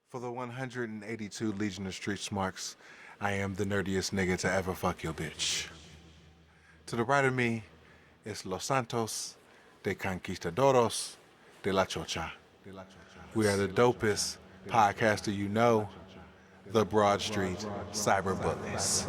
For the 182 Legion of Street Smarks, I am the nerdiest nigga to ever fuck your bitch. To the right of me is Los Santos de Conquistadores de la Chocha. We are the dopest podcaster you know, the Broad Street Cyber Bullies.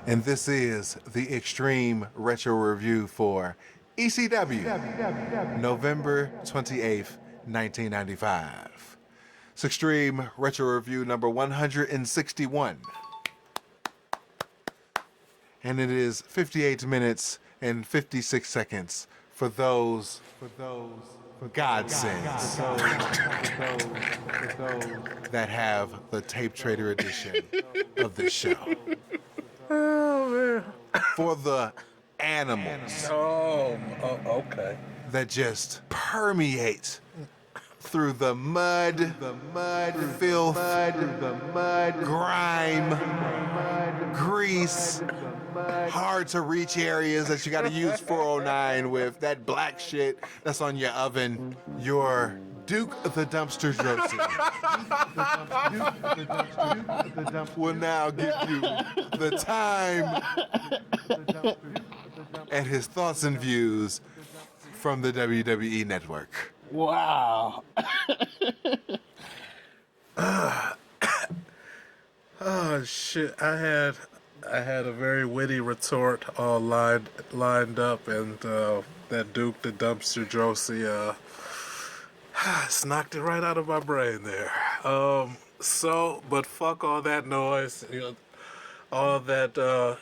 And this is the Extreme Retro Review for ECW, November 28th, 1995. It's Extreme Retro Review number 161. And it is 58 minutes and 56 seconds for those godsends that have the Tape Trader edition of this show. Oh, man. For the animals. Okay. That just permeate through the mud, filth, grime, grease, hard to reach areas that you gotta use 409 with, that black shit that's on your oven, your Duke the Dumpster Drosy will now give you the time and his thoughts and views from the WWE Network. Wow. Oh shit! I had a very witty retort all lined up, and that Duke the Dumpster Drosy it's knocked it right out of my brain there. But fuck all that noise, all that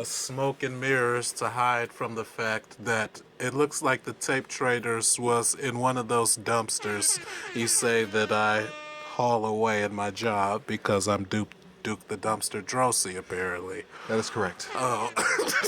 smoke and mirrors to hide from the fact that it looks like the Tape Traders was in one of those dumpsters you say that I haul away in my job because I'm Duke the Dumpster Drosy, apparently. That is correct. Oh. That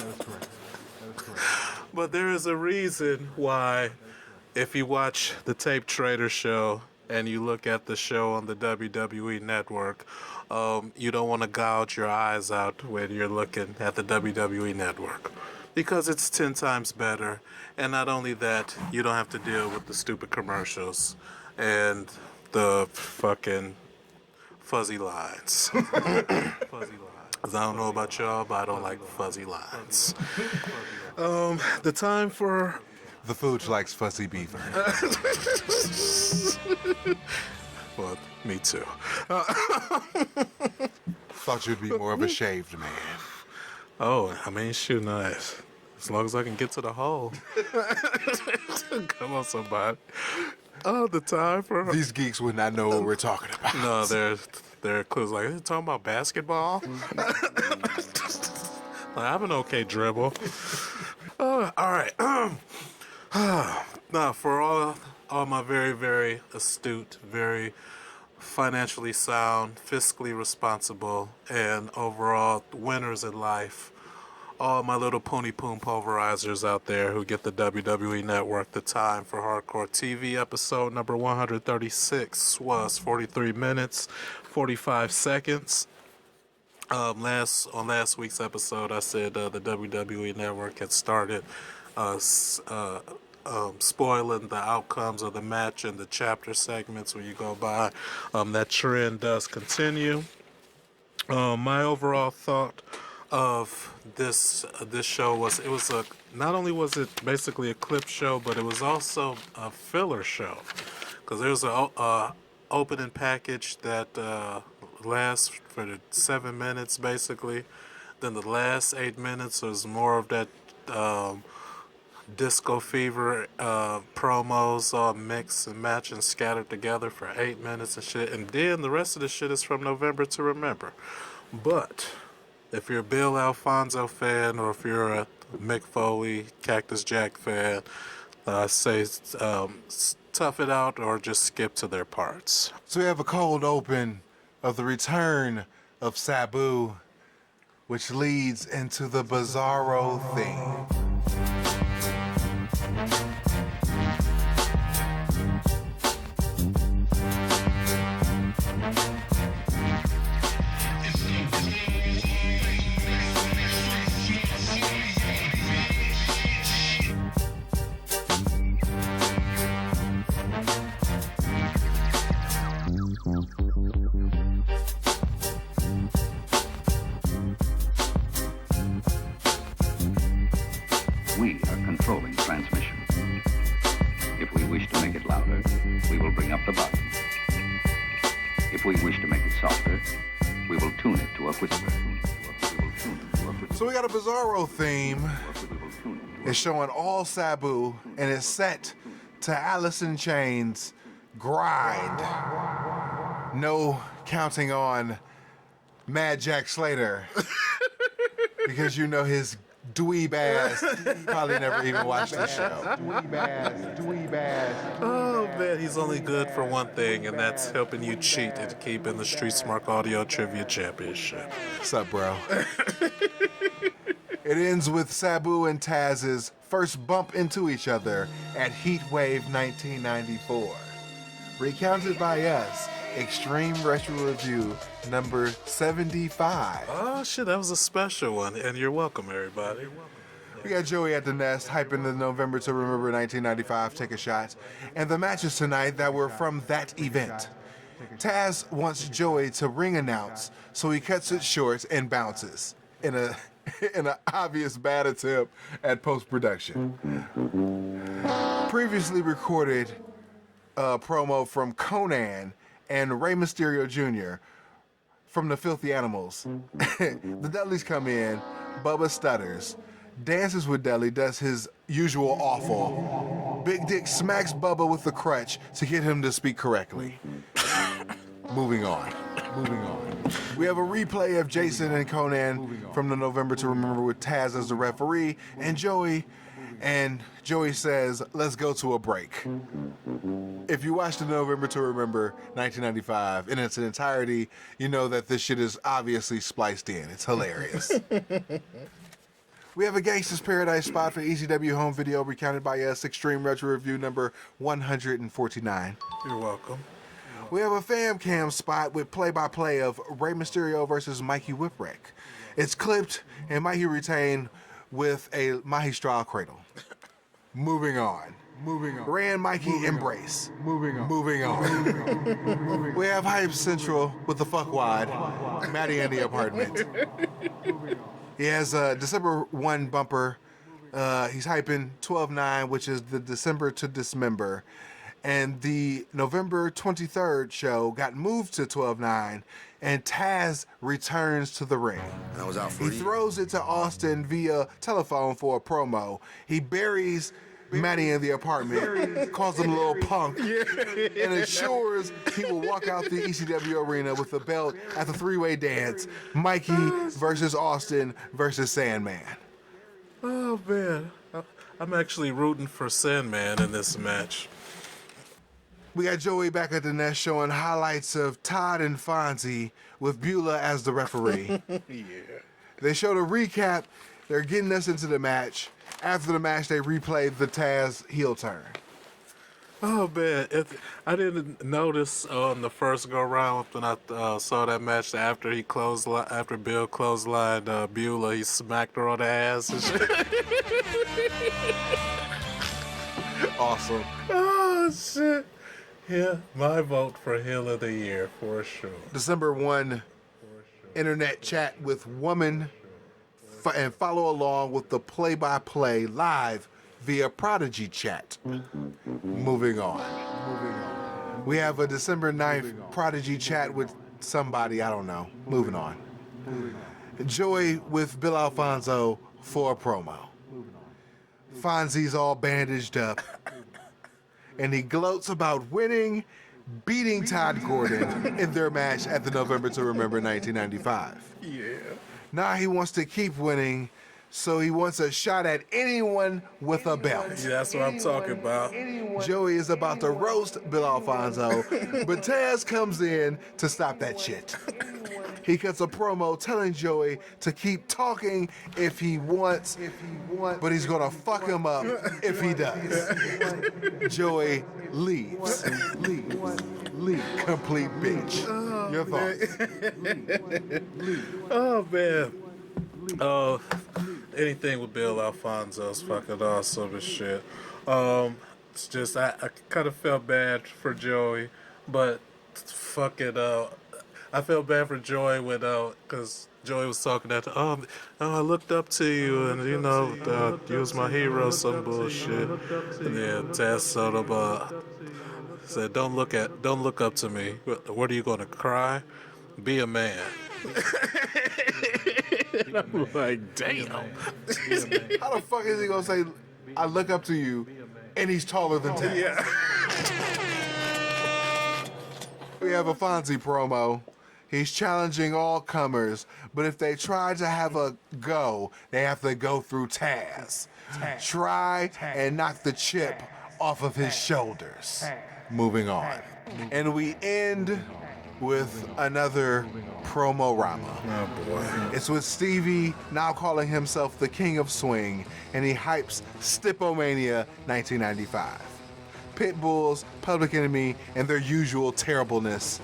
is correct. But there is a reason why, if you watch the Tape Trader show and you look at the show on the WWE Network, you don't want to gouge your eyes out when you're looking at the WWE Network, because it's 10 times better. And not only that, you don't have to deal with the stupid commercials and the fucking fuzzy lines. Fuzzy lines. I don't know about y'all, but I don't like fuzzy lines. The time for... The Fooge likes fuzzy beaver. Well, me too. Thought you'd be more of a shaved man. Oh, I mean, shoot, nice. As long as I can get to the hole. Come on, somebody. Oh, the time for... These geeks would not know what we're talking about. No, they're clues like, they're talking about basketball? I have an okay dribble. All right. Now, for all my very, very astute, very financially sound, fiscally responsible, and overall winners in life, all my little pony poom pulverizers out there who get the WWE Network, the time for Hardcore TV episode number 136 was 43 minutes, 45 seconds. On last week's episode, I said the WWE Network had started spoiling the outcomes of the match and the chapter segments when you go by. That trend does continue. My overall thought of this show was, not only was it basically a clip show, but it was also a filler show, because there's a opening package that lasts for 7 minutes basically. Then the last 8 minutes was more of that Disco Fever promos all mixed and matched and scattered together for 8 minutes and shit. And then the rest of the shit is from November to Remember. But if you're a Bill Alfonso fan, or if you're a Mick Foley, Cactus Jack fan, I say tough it out or just skip to their parts. So we have a cold open of the return of Sabu, which leads into the Bizarro theme. we will bring up the volume. If we wish to make it softer, we will tune it to a whisper. So we got a Bizarro theme. It's showing all Sabu, and it's set to Alice in Chains' Grind. No counting on Mad Jack Slater. Because you know his dweeb ass probably never even watched the show. Dweeb ass. Oh man, he's only good for one thing, and that's helping you cheat and keeping the Street Smart Audio Trivia Championship. What's up, bro? It ends with Sabu and Taz's first bump into each other at Heat Wave 1994. Recounted by us, Extreme Retro Review number 75. Oh shit, that was a special one, and you're welcome, everybody. We got Joey at the Nest, hyping the November to Remember 1995 Take a Shot, and the matches tonight that were from that event. Taz wants Joey to ring announce, so he cuts it short and bounces in an obvious bad attempt at post-production. Previously recorded promo from Conan and Rey Misterio Jr. from the Filthy Animals. The Dudleys come in, Bubba stutters, dances with Dudley, does his usual awful. Big Dick smacks Bubba with the crutch to get him to speak correctly. Moving on. We have a replay of Jason and Conan from the November to Remember with Taz as the referee and Joey. And Joey says, let's go to a break. If you watched the November to Remember 1995 in its entirety, you know that this shit is obviously spliced in. It's hilarious. We have a Gangsta's Paradise spot for ECW home video recounted by us, Extreme Retro Review number 149. You're welcome. We have a fam cam spot with play-by-play of Rey Mysterio versus Mikey Whipwreck. It's clipped and Mikey retained with a Magistral cradle. Moving on. Rey and Mikey embrace. Moving on. We have Hype Central with the fuckwad, Maddie in the apartment. He has a December 1 bumper. He's hyping 12-9, which is the December to Dismember. And the November 23rd show got moved to 12-9, and Taz returns to the ring. He throws it to Austin via telephone for a promo. He buries Matty in the apartment, calls him a little punk, and assures he will walk out the ECW arena with the belt at the three-way dance, Mikey versus Austin versus Sandman. Oh man, I'm actually rooting for Sandman in this match. We got Joey back at the Nest showing highlights of Todd and Fonzie with Beulah as the referee. Yeah. They showed a recap. They're getting us into the match. After the match, they replayed the Taz heel turn. Oh man, I didn't notice on the first go round when I saw that match after Bill clotheslined Beulah, he smacked her on the ass and shit. Awesome. Oh shit. Yeah, my vote for Heel of the Year for sure. December 1 internet chat with Woman and follow along with the play-by-play live via Prodigy chat. Moving on. We have a December 9th Prodigy chat with somebody, I don't know. Moving on. Joey with Bill Alfonso for a promo. Fonzie's all bandaged up. And he gloats about beating Todd Gordon in their match at the November to Remember 1995. Yeah. Now he wants to keep winning, so he wants a shot at anyone with a belt. Yeah, that's what I'm talking about. Joey is about to roast Bill Alfonso, but Taz comes in to stop that shit. He cuts a promo telling Joey to keep talking if he wants, but he's gonna fuck him up if he does. Joey leaves. Complete bitch. Your thoughts? Oh man. Oh, anything with Bill Alfonso's fucking awesome as shit. It's just I kind of felt bad for Joey, but fucking I felt bad for Joey when because Joey was talking at I looked up to you and you know you was my hero, some bullshit, and then Taz sort of Said, don't look up to me. What are you going to cry? Be a man. And I'm like, damn. How the fuck is he gonna say, I look up to you, and he's taller than Taz? Yeah. We have a Fonzie promo. He's challenging all comers, but if they try to have a go, they have to go through Taz. Try and knock the chip off of his shoulders. Moving on. And we end with another Promorama. Oh, boy. It's with Stevie now calling himself the King of Swing, and he hypes Stipomania 1995. Pit Bulls, Public Enemy, and their usual terribleness.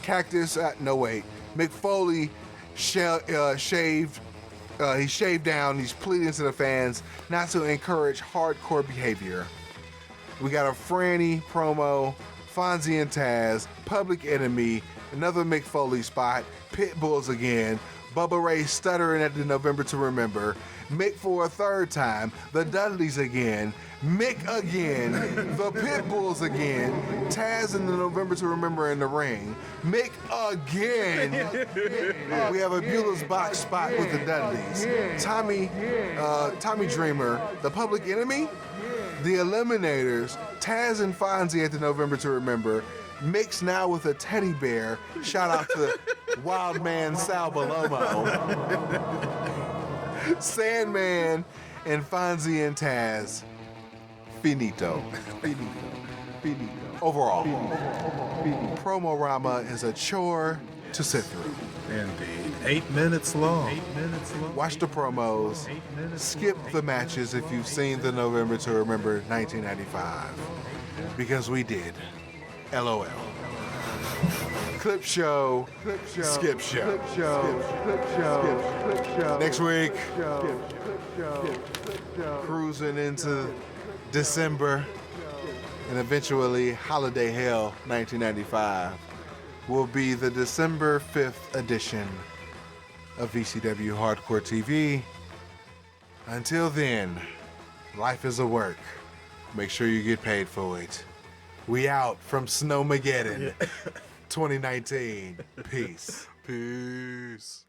Cactus, Mick Foley shaved down. He's pleading to the fans not to encourage hardcore behavior. We got a Franny promo, Fonzie and Taz, Public Enemy, another Mick Foley spot, Pit Bulls again, Bubba Ray stuttering at the November to Remember, Mick for a third time, the Dudleys again, Mick again, the Pit Bulls again, Taz in the November to Remember in the ring, Mick again. We have a Beulah's box spot with the Dudleys, Tommy Dreamer, the Public Enemy, the Eliminators, Taz and Fonzie at the November to Remember, Mick's now with a teddy bear. Shout out to Wildman Sal Balomo. Sandman and Fonzie and Taz. Finito. Overall, Promorama is a chore to sit through. Indeed. 8 minutes long. Watch the promos. Skip the matches if you've seen the November to Remember 1995. Because we did. LOL. Clip show. Skip show. Next week. Cruising into December and eventually Holiday Hell 1995 will be the December 5th edition of ECW Hardcore TV. Until then, life is a work. Make sure you get paid for it. We out from Snowmageddon 2019. Peace. Peace.